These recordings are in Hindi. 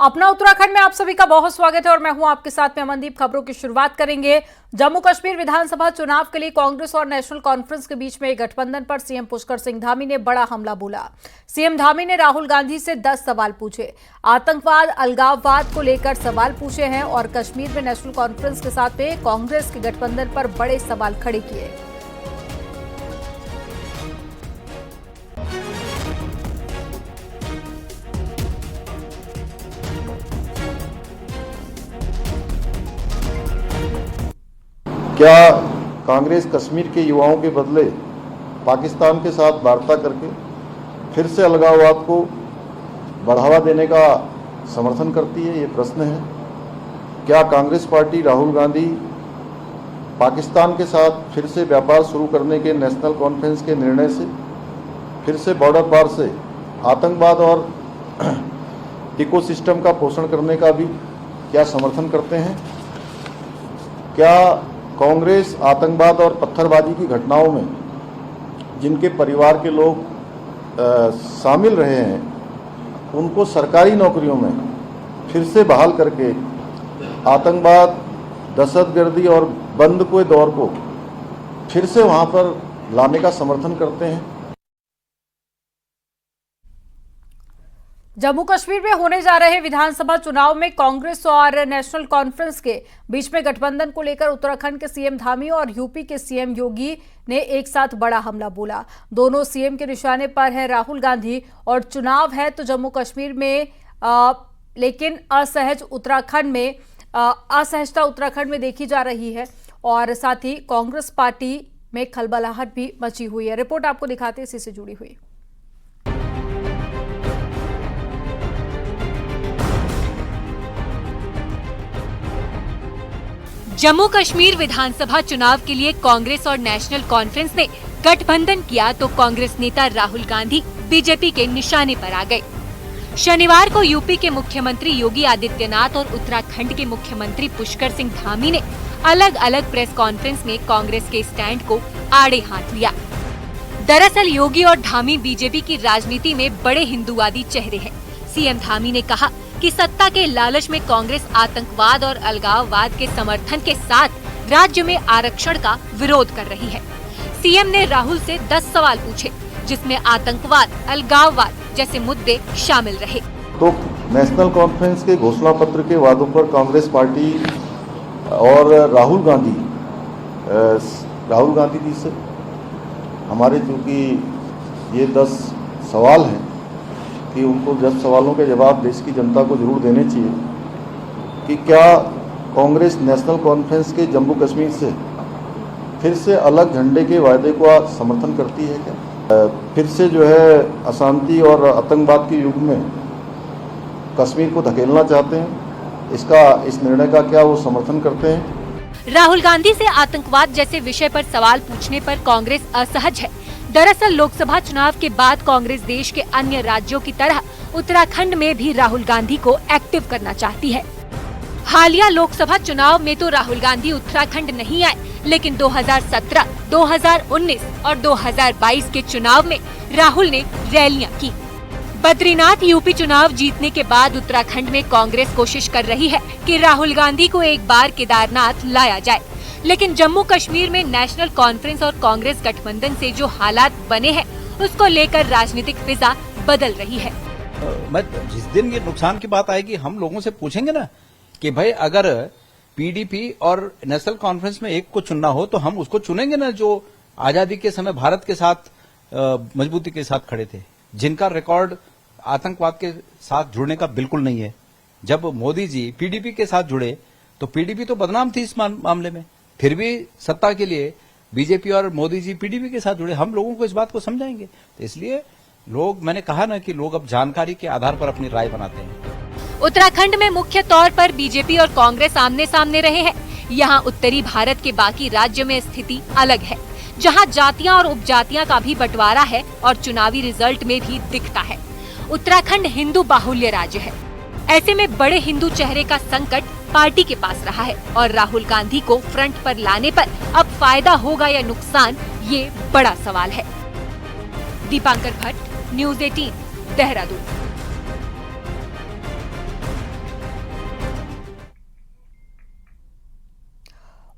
अपना उत्तराखंड में आप सभी का बहुत स्वागत है और मैं हूं आपके साथ में अमनदीप। खबरों की शुरुआत करेंगे। जम्मू कश्मीर विधानसभा चुनाव के लिए कांग्रेस और नेशनल कॉन्फ्रेंस के बीच में गठबंधन पर सीएम पुष्कर सिंह धामी ने बड़ा हमला बोला। सीएम धामी ने राहुल गांधी से 10 सवाल पूछे। आतंकवाद, अलगाववाद को लेकर सवाल पूछे हैं और कश्मीर में नेशनल कॉन्फ्रेंस के साथ में कांग्रेस के गठबंधन पर बड़े सवाल खड़े किए। क्या कांग्रेस कश्मीर के युवाओं के बदले पाकिस्तान के साथ वार्ता करके फिर से अलगाववाद को बढ़ावा देने का समर्थन करती है? ये प्रश्न है। क्या कांग्रेस पार्टी राहुल गांधी पाकिस्तान के साथ फिर से व्यापार शुरू करने के नेशनल कॉन्फ्रेंस के निर्णय से फिर से बॉर्डर पार से आतंकवाद और इकोसिस्टम का पोषण करने का भी क्या समर्थन करते हैं? क्या कांग्रेस आतंकवाद और पत्थरबाजी की घटनाओं में जिनके परिवार के लोग शामिल रहे हैं उनको सरकारी नौकरियों में फिर से बहाल करके आतंकवाद, दहशतगर्दी और बंद के दौर को फिर से वहां पर लाने का समर्थन करते हैं? जम्मू कश्मीर में होने जा रहे विधानसभा चुनाव में कांग्रेस और नेशनल कॉन्फ्रेंस के बीच में गठबंधन को लेकर उत्तराखंड के सीएम धामी और यूपी के सीएम योगी ने एक साथ बड़ा हमला बोला। दोनों सीएम के निशाने पर है राहुल गांधी और चुनाव है तो जम्मू कश्मीर में लेकिन असहजता उत्तराखंड में देखी जा रही है और साथ ही कांग्रेस पार्टी में खलबलाहट भी मची हुई है। रिपोर्ट आपको दिखाते हैं इसी से जुड़ी हुई। जम्मू कश्मीर विधानसभा चुनाव के लिए कांग्रेस और नेशनल कॉन्फ्रेंस ने गठबंधन किया तो कांग्रेस नेता राहुल गांधी बीजेपी के निशाने पर आ गए। शनिवार को यूपी के मुख्यमंत्री योगी आदित्यनाथ और उत्तराखंड के मुख्यमंत्री पुष्कर सिंह धामी ने अलग अलग प्रेस कॉन्फ्रेंस में कांग्रेस के स्टैंड को आड़े हाथ लिया। दरअसल योगी और धामी बीजेपी की राजनीति में बड़े हिंदूवादी चेहरे हैं। सीएम धामी ने कहा कि सत्ता के लालच में कांग्रेस आतंकवाद और अलगाववाद के समर्थन के साथ राज्य में आरक्षण का विरोध कर रही है। सीएम ने राहुल से 10 सवाल पूछे जिसमें आतंकवाद, अलगाववाद जैसे मुद्दे शामिल रहे। तो नेशनल कॉन्फ्रेंस के घोषणा पत्र के वादों पर कांग्रेस पार्टी और राहुल गांधी जी से हमारे चूंकि ये 10 सवाल हैं कि उनको 10 सवालों के जवाब देश की जनता को जरूर देने चाहिए कि क्या कांग्रेस नेशनल कॉन्फ्रेंस के जम्मू कश्मीर से फिर से अलग झंडे के वायदे को समर्थन करती है? क्या फिर से जो है अशांति और आतंकवाद के युग में कश्मीर को धकेलना चाहते हैं? इस निर्णय का क्या वो समर्थन करते हैं? राहुल गांधी से आतंकवाद जैसे विषय पर सवाल पूछने पर कांग्रेस असहज है। दरअसल लोकसभा चुनाव के बाद कांग्रेस देश के अन्य राज्यों की तरह उत्तराखंड में भी राहुल गांधी को एक्टिव करना चाहती है। हालिया लोकसभा चुनाव में तो राहुल गांधी उत्तराखंड नहीं आए, लेकिन 2017, 2019 और 2022 के चुनाव में राहुल ने रैलियां की। बद्रीनाथ यूपी चुनाव जीतने के बाद उत्तराखंड में कांग्रेस कोशिश कर रही है कि राहुल गांधी को एक बार केदारनाथ लाया जाए, लेकिन जम्मू कश्मीर में नेशनल कॉन्फ्रेंस और कांग्रेस गठबंधन से जो हालात बने हैं उसको लेकर राजनीतिक फिजा बदल रही है। मैं जिस दिन ये नुकसान की बात आएगी हम लोगों से पूछेंगे ना कि भाई अगर पीडीपी और नेशनल कॉन्फ्रेंस में एक को चुनना हो तो हम उसको चुनेंगे ना जो आजादी के समय भारत के साथ मजबूती के साथ खड़े थे, जिनका रिकॉर्ड आतंकवाद के साथ जुड़ने का बिल्कुल नहीं है। जब मोदी जी पीडीपी के साथ जुड़े तो पीडीपी तो बदनाम थी इस मामले में, फिर भी सत्ता के लिए बीजेपी और मोदी जी पीडीपी के साथ जुड़े। हम लोगों को इस बात को समझाएंगे, तो इसलिए मैंने कहा ना कि लोग अब जानकारी के आधार पर अपनी राय बनाते हैं। उत्तराखंड में मुख्य तौर पर बीजेपी और कांग्रेस आमने सामने रहे हैं। यहाँ उत्तरी भारत के बाकी राज्य में स्थिति अलग है, जहाँ जातियाँ और उपजातियाँ का भी बंटवारा है और चुनावी रिजल्ट में भी दिखता है। उत्तराखंड हिंदू बाहुल्य राज्य है, ऐसे में बड़े हिंदू चेहरे का संकट पार्टी के पास रहा है और राहुल गांधी को फ्रंट पर लाने पर अब फायदा होगा या नुकसान, ये बड़ा सवाल है। दीपांकर भट्ट, न्यूज़ 18, देहरादून।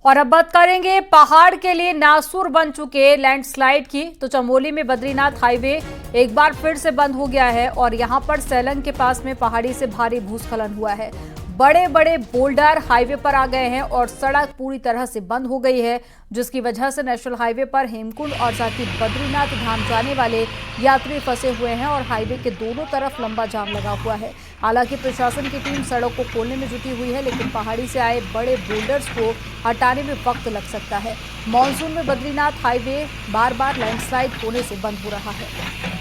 और अब बात करेंगे पहाड़ के लिए नासूर बन चुके लैंडस्लाइड की। तो चमोली में बद्रीनाथ हाईवे एक बार फिर से बंद हो गया है और यहां पर सैलंग के पास में पहाड़ी से भारी भूस्खलन हुआ है। बड़े बड़े बोल्डर हाईवे पर आ गए हैं और सड़क पूरी तरह से बंद हो गई है, जिसकी वजह से नेशनल हाईवे पर हेमकुंड और साथ ही बद्रीनाथ धाम जाने वाले यात्री फंसे हुए हैं और हाईवे के दोनों तरफ लंबा जाम लगा हुआ है। हालांकि प्रशासन की टीम सड़क को खोलने में जुटी हुई है, लेकिन पहाड़ी से आए बड़े बोल्डर्स को हटाने में वक्त लग सकता है। मानसून में बद्रीनाथ हाईवे बार बार लैंडस्लाइड होने से बंद हो रहा है।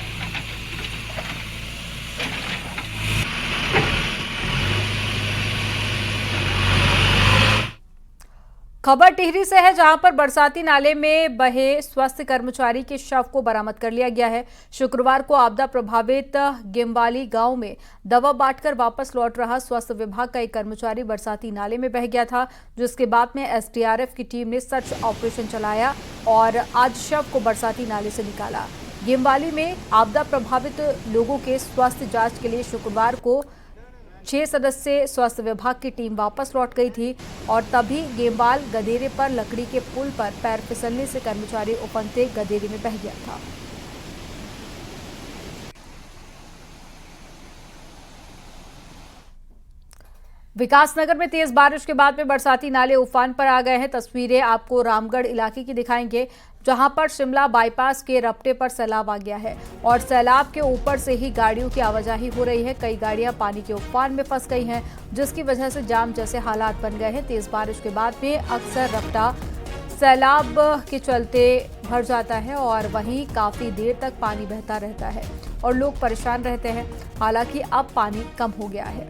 खबर टिहरी से है, जहां पर बरसाती नाले में बहे स्वास्थ्य कर्मचारी के शव को बरामद कर लिया गया है। शुक्रवार को आपदा प्रभावित गेमवाली गांव में दवा बांटकर वापस लौट रहा स्वास्थ्य विभाग का एक कर्मचारी बरसाती नाले में बह गया था, जिसके बाद में एसडीआरएफ की टीम ने सर्च ऑपरेशन चलाया और आज शव को बरसाती नाले से निकाला। गेमवाली में आपदा प्रभावित लोगों के स्वास्थ्य जांच के लिए शुक्रवार को 6 सदस्यीय स्वास्थ्य विभाग की टीम वापस लौट गई थी और तभी गेमवाल गदेरे पर लकड़ी के पुल पर पैर फिसलने से कर्मचारी उफनते गदेरे में बह गया था। विकासनगर में तेज बारिश के बाद में बरसाती नाले उफान पर आ गए हैं। तस्वीरें आपको रामगढ़ इलाके की दिखाएंगे, जहां पर शिमला बाईपास के रपटे पर सैलाब आ गया है और सैलाब के ऊपर से ही गाड़ियों की आवाजाही हो रही है। कई गाड़ियां पानी के उफान में फंस गई हैं, जिसकी वजह से जाम जैसे हालात बन गए हैं। तेज बारिश के बाद में अक्सर रपटा सैलाब के चलते भर जाता है और वहीं काफी देर तक पानी बहता रहता है और लोग परेशान रहते हैं। हालांकि अब पानी कम हो गया है।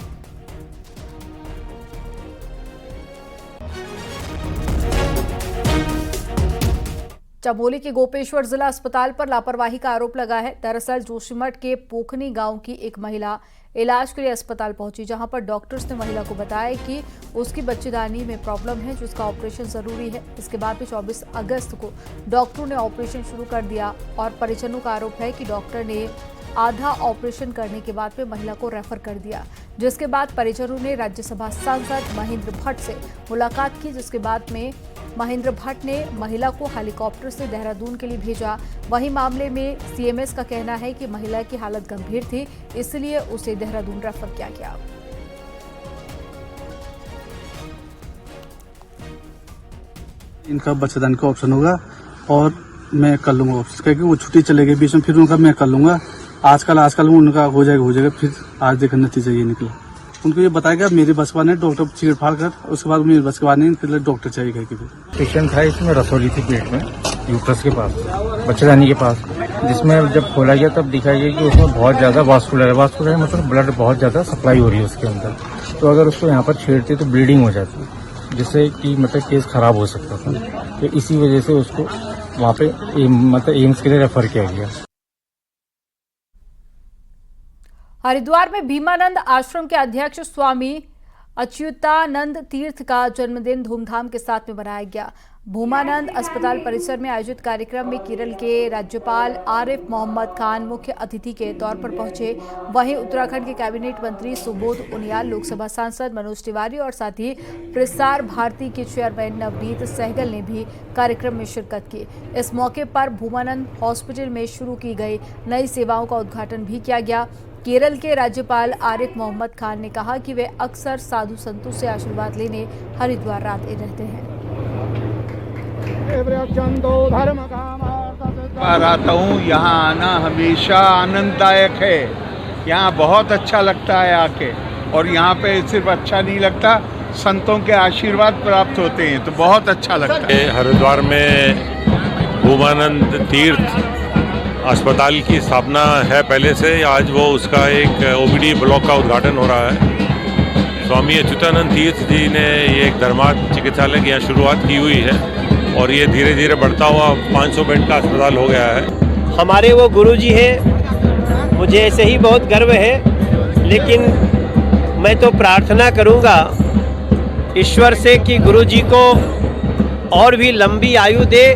चमोली के गोपेश्वर जिला अस्पताल पर लापरवाही का आरोप लगा है। दरअसल जोशीमठ के पोखनी गांव की एक महिला इलाज के लिए अस्पताल पहुंची, जहां पर डॉक्टर्स ने महिला को बताया कि उसकी बच्चेदानी में प्रॉब्लम है, जिसका ऑपरेशन जरूरी है। इसके बाद में 24 अगस्त को डॉक्टरों ने ऑपरेशन शुरू कर दिया और परिजनों का आरोप है कि डॉक्टर ने आधा ऑपरेशन करने के बाद में महिला को रेफर कर दिया, जिसके बाद परिजनों ने राज्यसभा सांसद महेंद्र भट्ट से मुलाकात की, जिसके बाद में महेंद्र भट्ट ने महिला को हेलीकॉप्टर से देहरादून के लिए भेजा। वहीं मामले में सीएमएस का कहना है कि महिला की हालत गंभीर थी, इसलिए उसे देहरादून रेफर किया गया। इनका बच्चेदानी का ऑप्शन होगा और मैं कर लूंगा ऑप्शन, क्योंकि वो छुट्टी चले गई बीच में, फिर उनका मैं कर लूंगा। आजकल उनका हो जाएगा। फिर आज देखकर नतीजा ये निकला। उनको ये बताया गया मेरे बस का नहीं, डॉक्टर चीड़-फाड़ कर, उसके बाद मेरे बस का नहीं, फिर डॉक्टर चाहिए कि पेशेंट था, इसमें रसोली थी पेट में, यूट्रस के पास, बच्चेदानी के पास, जिसमें जब खोला गया तब दिखाई गया कि उसमें बहुत ज्यादा वास्कुलर मतलब ब्लड बहुत ज्यादा सप्लाई हो रही है उसके अंदर। तो अगर उसको यहाँ पर छेड़ते तो ब्लीडिंग हो जाती, जिससे कि मतलब केस खराब हो सकता था। तो इसी वजह से उसको वहाँ पे एम्स के लिए रेफर किया गया। हरिद्वार में भीमानंद आश्रम के अध्यक्ष स्वामी अच्युतानंद तीर्थ का जन्मदिन धूमधाम के साथ में मनाया गया। भूमानंद अस्पताल परिसर में आयोजित कार्यक्रम में केरल के राज्यपाल आरिफ मोहम्मद खान मुख्य अतिथि के तौर पर पहुंचे। वहीं उत्तराखंड के कैबिनेट मंत्री सुबोध उनियाल, लोकसभा सांसद मनोज तिवारी और साथ ही प्रसार भारती के चेयरमैन नवनीत सहगल ने भी कार्यक्रम में शिरकत की। इस मौके पर भूमानंद हॉस्पिटल में शुरू की गई नई सेवाओं का उद्घाटन भी किया गया। केरल के राज्यपाल आरिफ मोहम्मद खान ने कहा कि वे अक्सर साधु संतों से आशीर्वाद लेने हरिद्वार आते रहते हैं। आता हूँ, यहाँ आना हमेशा आनंददायक है। यहाँ बहुत अच्छा लगता है आके, और यहाँ पे सिर्फ अच्छा नहीं लगता, संतों के आशीर्वाद प्राप्त होते हैं, तो बहुत अच्छा लगता है। हरिद्वार में भूमानंद तीर्थ अस्पताल की स्थापना है पहले से। आज वो उसका एक ओपीडी ब्लॉक का उद्घाटन हो रहा है। स्वामी अच्युतानंद तीर्थ जी ने ये एक धर्मार्थ चिकित्सालय की यहाँ शुरुआत की हुई है और ये धीरे धीरे बढ़ता हुआ 500 बेड का अस्पताल हो गया है। हमारे वो गुरुजी हैं, मुझे ऐसे ही बहुत गर्व है, लेकिन मैं तो प्रार्थना करूंगा ईश्वर से कि गुरुजी को और भी लंबी आयु दे,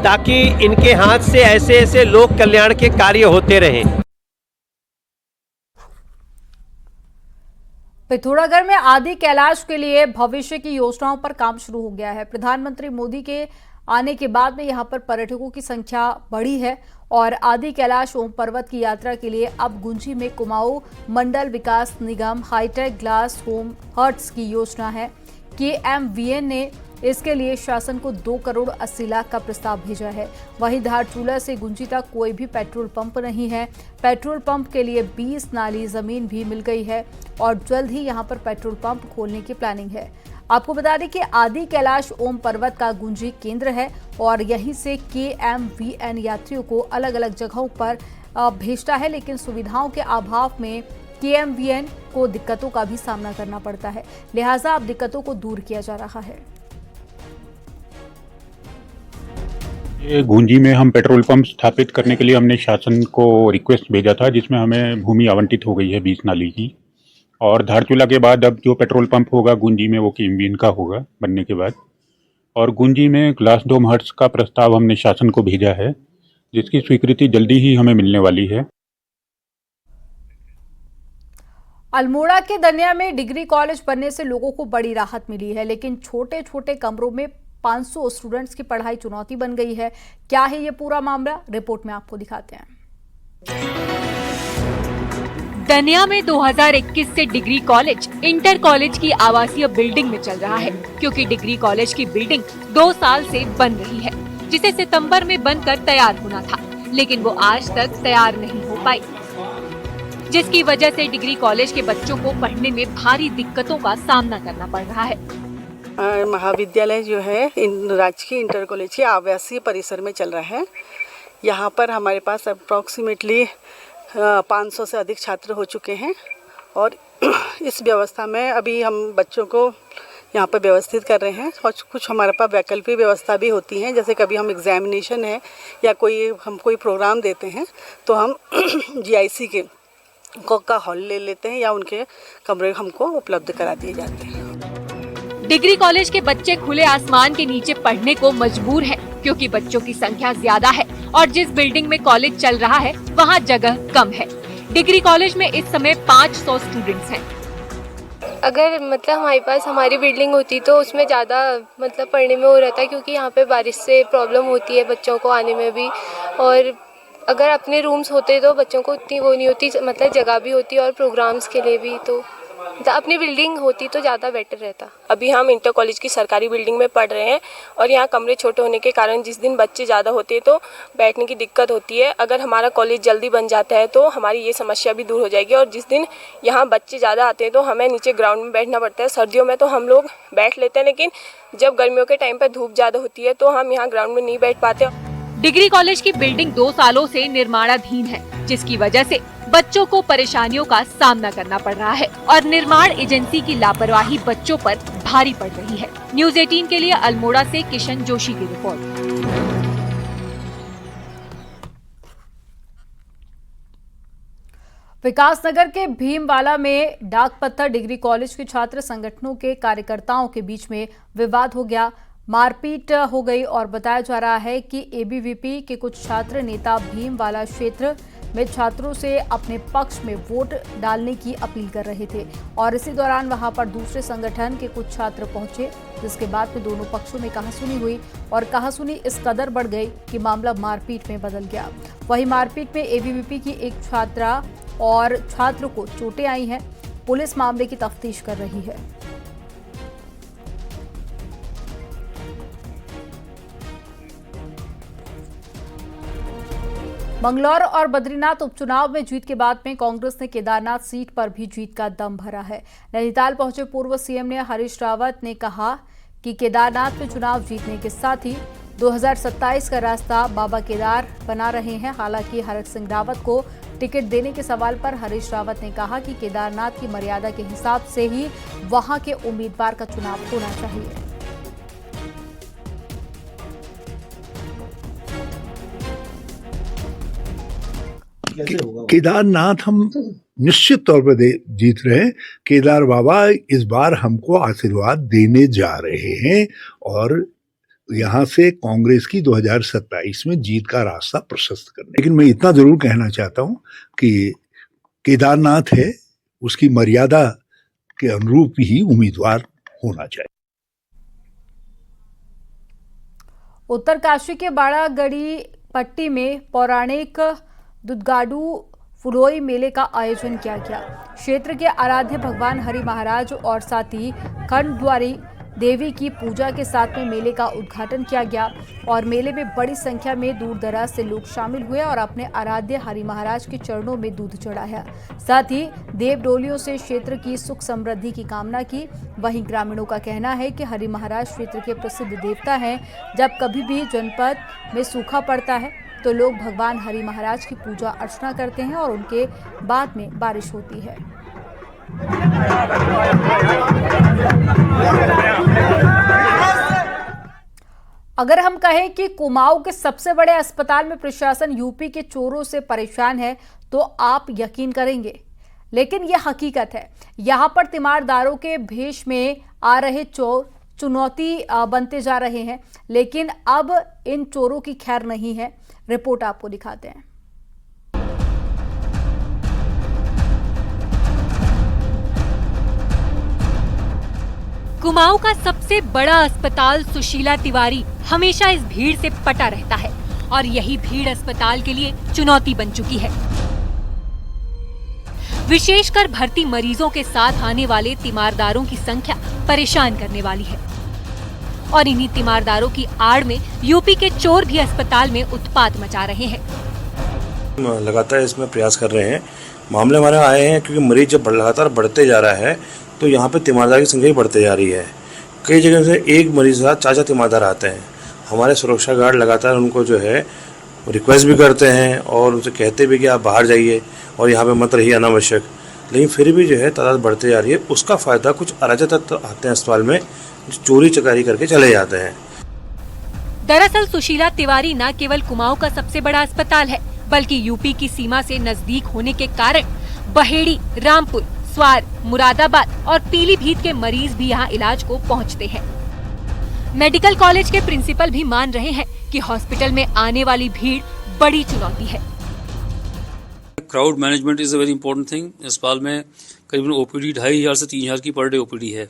ताकि इनके हाथ से ऐसे ऐसे लोक कल्याण के कार्य होते रहें। पिथौरागढ़ में आदि कैलाश के लिए भविष्य की योजनाओं पर काम शुरू हो गया है। प्रधानमंत्री मोदी के आने के बाद में यहां पर पर्यटकों की संख्या बढ़ी है और आदि कैलाश ओम पर्वत की यात्रा के लिए अब गुंजी में कुमाऊं मंडल विकास निगम हाईटेक ग्लास होम हट्स की योजना है। KMVN ने इसके लिए शासन को 2 करोड़ 80 लाख का प्रस्ताव भेजा है। वहीं धारचूला से गुंजी तक कोई भी पेट्रोल पंप नहीं है। पेट्रोल पंप के लिए 20 नाली जमीन भी मिल गई है और जल्द ही यहां पर पेट्रोल पंप खोलने की प्लानिंग है। आपको बता दें कि आदि कैलाश ओम पर्वत का गुंजी केंद्र है और यहीं से KMVN यात्रियों को अलग अलग जगहों पर भेजता है, लेकिन सुविधाओं के अभाव में KMVN को दिक्कतों का भी सामना करना पड़ता है। लिहाजा अब दिक्कतों को दूर किया जा रहा है। ये गुंजी में हम पेट्रोल पंप स्थापित करने के लिए हमने शासन को रिक्वेस्ट भेजा था, जिसमें हमें भूमि आवंटित हो गई है 20 नाली की। और धारचूला के बाद अब जो पेट्रोल पंप होगा गुंजी में वो KMVN का होगा बनने के बाद। और गुंजी में ग्लास डोम हट्स का प्रस्ताव हमने शासन को भेजा है, जिसकी स्वीकृति जल्दी ही हमें मिलने वाली है। अल्मोड़ा के दनिया में डिग्री कॉलेज बनने से लोगों को बड़ी राहत मिली है, लेकिन छोटे छोटे कमरों में 500 स्टूडेंट्स की पढ़ाई चुनौती बन गई है। क्या है ये पूरा मामला, रिपोर्ट में आपको दिखाते हैं। दनिया में 2021 से डिग्री कॉलेज इंटर कॉलेज की आवासीय बिल्डिंग में चल रहा है, क्योंकि डिग्री कॉलेज की बिल्डिंग 2 साल से बन रही है, जिसे सितंबर में बनकर तैयार होना था, लेकिन वो आज तक तैयार नहीं हो पाई, जिसकी वजह से डिग्री कॉलेज के बच्चों को पढ़ने में भारी दिक्कतों का सामना करना पड़ रहा है। महाविद्यालय जो है राजकीय इंटर कॉलेज के आवासीय परिसर में चल रहा है। यहाँ पर हमारे पास अप्रॉक्सीमेटली 500 से अधिक छात्र हो चुके हैं और इस व्यवस्था में अभी हम बच्चों को यहाँ पर व्यवस्थित कर रहे हैं। और कुछ हमारे पास वैकल्पिक व्यवस्था भी होती हैं, जैसे कभी हम एग्जामिनेशन है या कोई प्रोग्राम देते हैं तो हम GIC के का हॉल ले लेते हैं या उनके कमरे हमको उपलब्ध करा दिए जाते हैं। डिग्री कॉलेज के बच्चे खुले आसमान के नीचे पढ़ने को मजबूर हैं, क्योंकि बच्चों की संख्या ज्यादा है और जिस बिल्डिंग में कॉलेज चल रहा है वहाँ जगह कम है। डिग्री कॉलेज में इस समय 500 स्टूडेंट्स हैं। अगर हमारे पास हमारी बिल्डिंग होती तो उसमें ज़्यादा पढ़ने में हो रहता, क्योंकि यहाँ पे बारिश से प्रॉब्लम होती है बच्चों को आने में भी, और अगर अपने रूम्स होते तो बच्चों को उतनी वो नहीं होती, जगह भी होती और प्रोग्राम्स के लिए भी, तो अपनी बिल्डिंग होती तो ज़्यादा बेटर रहता। अभी हम इंटर कॉलेज की सरकारी बिल्डिंग में पढ़ रहे हैं और यहाँ कमरे छोटे होने के कारण जिस दिन बच्चे ज़्यादा होते हैं तो बैठने की दिक्कत होती है। अगर हमारा कॉलेज जल्दी बन जाता है तो हमारी ये समस्या भी दूर हो जाएगी। और जिस दिन यहाँ बच्चे ज़्यादा आते हैं तो हमें नीचे ग्राउंड में बैठना पड़ता है। सर्दियों में तो हम लोग बैठ लेते हैं, लेकिन जब गर्मियों के टाइम पर धूप ज़्यादा होती है तो हम यहाँ ग्राउंड में नहीं बैठ पाते। डिग्री कॉलेज की बिल्डिंग 2 सालों से निर्माणाधीन है, जिसकी वजह से बच्चों को परेशानियों का सामना करना पड़ रहा है और निर्माण एजेंसी की लापरवाही बच्चों पर भारी पड़ रही है। न्यूज़ 18 के लिए अल्मोड़ा से किशन जोशी की रिपोर्ट। विकासनगर के भीमवाला में डाक पत्थर डिग्री कॉलेज के छात्र संगठनों के कार्यकर्ताओं के बीच में विवाद हो गया, मारपीट हो गई और बताया जा रहा है कि ABVP के कुछ छात्र नेता भीमवाला क्षेत्र में छात्रों से अपने पक्ष में वोट डालने की अपील कर रहे थे और इसी दौरान वहां पर दूसरे संगठन के कुछ छात्र पहुंचे, जिसके बाद में दोनों पक्षों में कहासुनी हुई और कहासुनी इस कदर बढ़ गई कि मामला मारपीट में बदल गया। वहीं मारपीट में ABVP की एक छात्रा और छात्र को चोटें आई हैं। पुलिस मामले की तफ्तीश कर रही है। मंगलौर और बद्रीनाथ उपचुनाव में जीत के बाद में कांग्रेस ने केदारनाथ सीट पर भी जीत का दम भरा है। नैनीताल पहुंचे पूर्व CM ने हरीश रावत ने कहा कि केदारनाथ में चुनाव जीतने के साथ ही 2027 का रास्ता बाबा केदार बना रहे हैं। हालांकि हरक सिंह रावत को टिकट देने के सवाल पर हरीश रावत ने कहा कि केदारनाथ की मर्यादा के हिसाब से ही वहां के उम्मीदवार का चुनाव होना चाहिए। केदारनाथ हम निश्चित तौर पर जीत रहे हैं। केदार बाबा इस बार हमको आशीर्वाद देने जा रहे हैं और यहाँ से कांग्रेस की 2027 में जीत का रास्ता प्रशस्त करने। लेकिन मैं इतना जरूर कहना चाहता हूँ कि केदारनाथ है, उसकी मर्यादा के अनुरूप ही उम्मीदवार होना चाहिए। उत्तरकाशी के बाड़ागढ़ी पट्टी में पौराणिक दुधगाडू फुलोई मेले का आयोजन किया गया। क्षेत्र के आराध्य भगवान हरि महाराज और साथ ही खंडद्वारी देवी की पूजा के साथ में मेले का उद्घाटन किया गया और मेले में बड़ी संख्या में दूर दराज से लोग शामिल हुए और अपने आराध्य हरि महाराज के चरणों में दूध चढ़ाया। साथ ही देव डोलियों से क्षेत्र की सुख समृद्धि की कामना की। वहीं ग्रामीणों का कहना है कि हरि महाराज क्षेत्र के प्रसिद्ध देवता हैं। जब कभी भी जनपद में सूखा पड़ता है तो लोग भगवान हरि महाराज की पूजा अर्चना करते हैं और उनके बाद में बारिश होती है। अगर हम कहें कि कुमाऊं के सबसे बड़े अस्पताल में प्रशासन यूपी के चोरों से परेशान है तो आप यकीन करेंगे, लेकिन यह हकीकत है। यहां पर तीमारदारों के भेष में आ रहे चोर चुनौती बनते जा रहे हैं, लेकिन अब इन चोरों की खैर नहीं है। रिपोर्ट आपको दिखाते हैं। कुमाऊं का सबसे बड़ा अस्पताल सुशीला तिवारी हमेशा इस भीड़ से पटा रहता है और यही भीड़ अस्पताल के लिए चुनौती बन चुकी है। विशेषकर भर्ती मरीजों के साथ आने वाले तीमारदारों की संख्या परेशान करने वाली है और इन्हीं तीमारदारों की आड़ में यूपी के चोर भी अस्पताल में उत्पात मचा रहे हैं। लगातार इसमें प्रयास कर रहे हैं। मामले हमारे आए हैं क्योंकि मरीज जब लगातार बढ़ते जा रहा है तो यहाँ पे तीमारदार की संख्या भी बढ़ते जा रही है। कई जगह से एक मरीज के साथ 4-4 तीमारदार आते हैं। हमारे सुरक्षा गार्ड लगातार उनको जो है रिक्वेस्ट भी करते हैं और उनसे कहते भी कि आप बाहर जाइए और यहाँ पे मत रहिए अनावश्यक, लेकिन फिर भी जो है तादाद बढ़ते जा रही है। उसका फ़ायदा कुछ अराजक तत्व आते हैं अस्पताल में, जो चोरी चकारी करके चले जाते हैं। दरअसल सुशीला तिवारी न केवल कुमाऊं का सबसे बड़ा अस्पताल है, बल्कि यूपी की सीमा से नजदीक होने के कारण बहेड़ी, रामपुर, स्वार, मुरादाबाद और पीलीभीत के मरीज भी यहाँ इलाज को पहुँचते हैं। मेडिकल कॉलेज के प्रिंसिपल भी मान रहे हैं कि हॉस्पिटल में आने वाली भीड़ बड़ी चुनौती है। Crowd management is a very important thing. अस्पताल में करीबन ओपीडी 2500 से 3000 की पर डे ओपीडी है।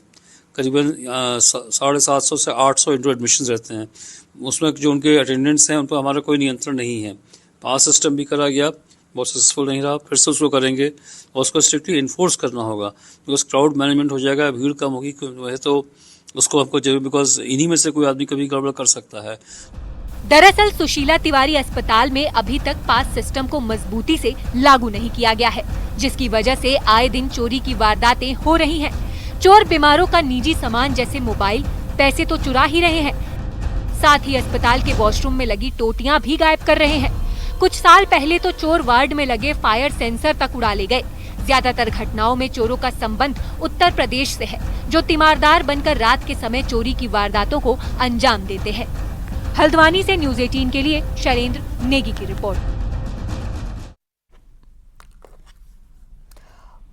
करीबन 750 से 800 इंटू एडमिशन रहते हैं। उसमें जो उनके अटेंडेंट्स हैं उन पर हमारा कोई नियंत्रण नहीं है। पास सिस्टम भी करा गया, बहुत सक्सेसफुल नहीं रहा, फिर से उसको करेंगे और उसको स्ट्रिक्टली इन्फोर्स करना होगा। बिकॉज क्राउड मैनेजमेंट हो जाएगा, भीड़ कम होगी वह तो उसको हमको जरूर, बिकॉज इन्हीं में से कोई आदमी कभी गड़बड़ कर सकता है। दरअसल सुशीला तिवारी अस्पताल में अभी तक पास सिस्टम को मजबूती से लागू नहीं किया गया है, जिसकी वजह से आए दिन चोरी की वारदातें हो रही हैं। चोर बीमारों का निजी सामान जैसे मोबाइल, पैसे तो चुरा ही रहे हैं, साथ ही अस्पताल के वॉशरूम में लगी टोटियां भी गायब कर रहे हैं। कुछ साल पहले तो चोर वार्ड में लगे फायर सेंसर तक उड़ा ले गए। ज्यादातर घटनाओं में चोरों का संबंध उत्तर प्रदेश से है, जो तीमारदार बनकर रात के समय चोरी की वारदातों को अंजाम देते हैं। हल्द्वानी से न्यूज़ 18 के लिए शैलेंद्र नेगी की रिपोर्ट।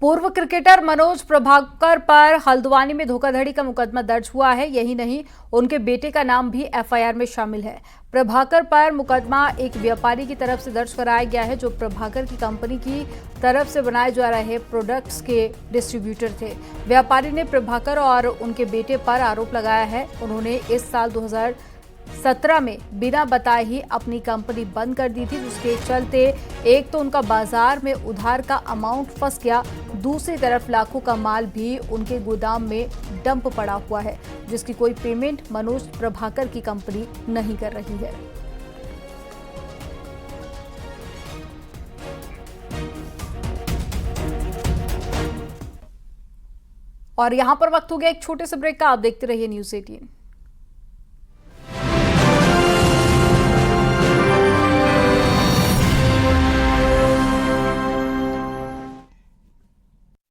पूर्व क्रिकेटर मनोज प्रभाकर पर हल्द्वानी में धोखाधड़ी का मुकदमा दर्ज हुआ है। यही नहीं, उनके बेटे का नाम भी एफआईआर में शामिल है। प्रभाकर पर मुकदमा एक व्यापारी की तरफ से दर्ज कराया गया है, जो प्रभाकर की कंपनी की तरफ से बनाए जा रहे प्रोडक्ट्स के डिस्ट्रीब्यूटर थे। व्यापारी ने प्रभाकर और उनके बेटे पर आरोप लगाया है। उन्होंने इस साल 2017 में बिना बताए ही अपनी कंपनी बंद कर दी थी, जिसके चलते एक तो उनका बाजार में उधार का अमाउंट फंस गया, दूसरी तरफ लाखों का माल भी उनके गोदाम में डंप पड़ा हुआ है, जिसकी कोई पेमेंट मनोज प्रभाकर की कंपनी नहीं कर रही है। और यहां पर वक्त हो गया एक छोटे से ब्रेक का। आप देखते रहिए न्यूज़ 18।